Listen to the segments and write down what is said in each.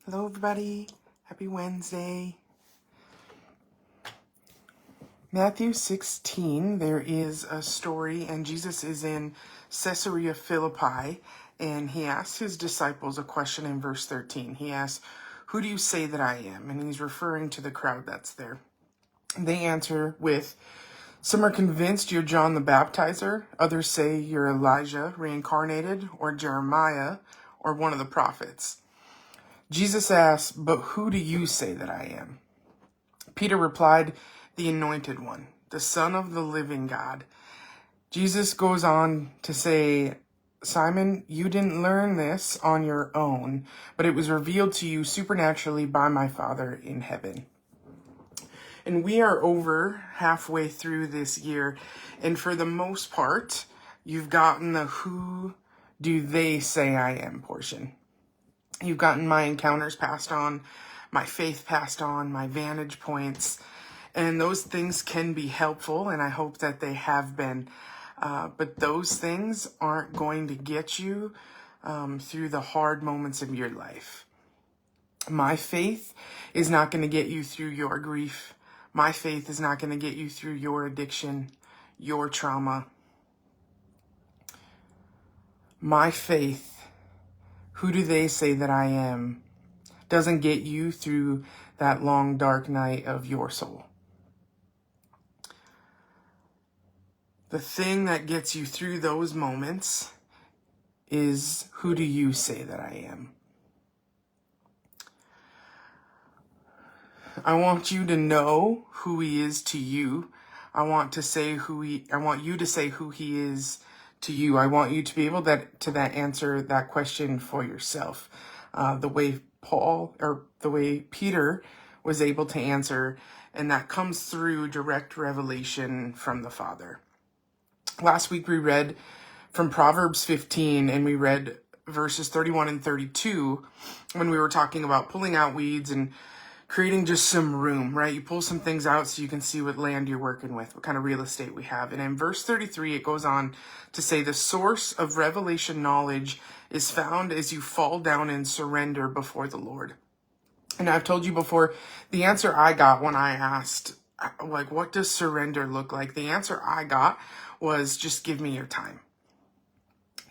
Hello, everybody. Happy Wednesday. Matthew 16, there is a story, and Jesus is in Caesarea Philippi, and he asks his disciples a question in verse 13. He asks, "Who do you say that I am?" And he's referring to the crowd that's there. They answer with, "Some are convinced you're John the Baptizer. Others say you're Elijah reincarnated, or Jeremiah, or one of the prophets." Jesus asks, "But who do you say that I am?" Peter replied, "The Anointed One, the Son of the living God." Jesus goes on to say, "Simon, you didn't learn this on your own, but it was revealed to you supernaturally by my Father in heaven." And we are over halfway through this year, and for the most part, you've gotten the "who do they say I am" portion. You've gotten my encounters passed on, my faith passed on, my vantage points, and those things can be helpful, and I hope that they have been. But those things aren't going to get you through the hard moments of your life. My faith is not going to get you through your grief. My faith is not going to get you through your addiction, your trauma. My faith, who do they say that I am, doesn't get you through that long, dark night of your soul. The thing that gets you through those moments is, who do you say that I am? I want you to know who he is to you. I want you to say who he is to you. I want you to be able to answer that question for yourself. The way Peter was able to answer, and that comes through direct revelation from the Father. Last week we read from Proverbs 15, and we read verses 31 and 32 when we were talking about pulling out weeds and creating just some room, right? You pull some things out so you can see what land you're working with, what kind of real estate we have. And in verse 33, it goes on to say, "The source of revelation knowledge is found as you fall down and surrender before the Lord." And I've told you before, the answer I got when I asked, what does surrender look like? The answer I got was, just give me your time.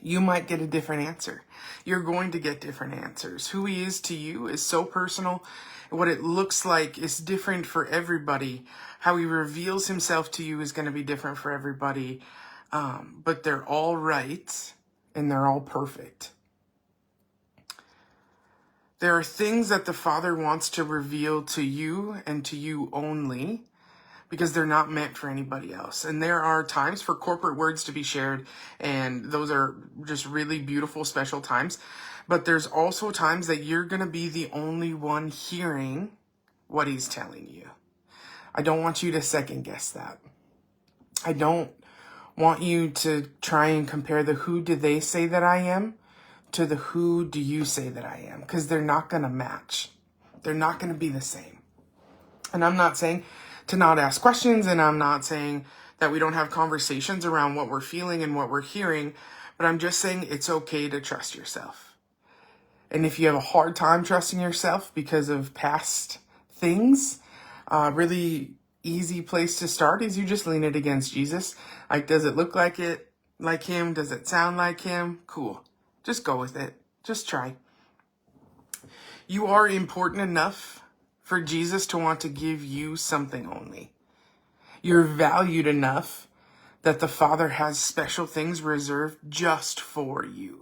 You might get a different answer. You're going to get different answers. Who he is to you is so personal. What it looks like is different for everybody. How he reveals himself to you is going to be different for everybody. But they're all right, and they're all perfect. There are things that the Father wants to reveal to you and to you only, because they're not meant for anybody else. And there are times for corporate words to be shared, and those are just really beautiful, special times. But there's also times that you're going to be the only one hearing what he's telling you. I don't want you to second guess that. I don't want you to try and compare the "who do they say that I am" to the "who do you say that I am," because they're not going to match. They're not going to be the same. And I'm not saying to not ask questions, and I'm not saying that we don't have conversations around what we're feeling and what we're hearing, but I'm just saying it's okay to trust yourself. And if you have a hard time trusting yourself because of past things, really easy place to start is you just lean it against Jesus. Does it look like him? Does it sound like him? Cool. Just go with it. Just try. You are important enough for Jesus to want to give you something only. You're valued enough that the Father has special things reserved just for you.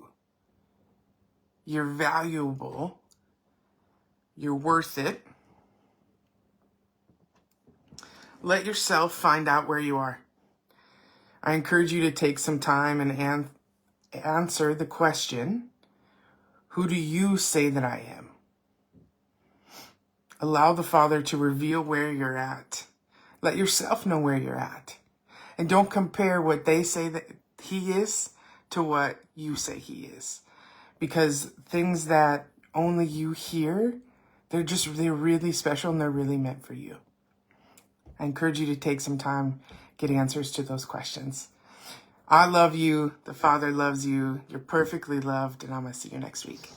You're valuable. You're worth it. Let yourself find out where you are. I encourage you to take some time and answer the question, who do you say that I am? Allow the Father to reveal where you're at. Let yourself know where you're at. And don't compare what they say that he is to what you say he is. Because things that only you hear, they're really special, and they're really meant for you. I encourage you to take some time, get answers to those questions. I love you. The Father loves you. You're perfectly loved, and I'm going to see you next week.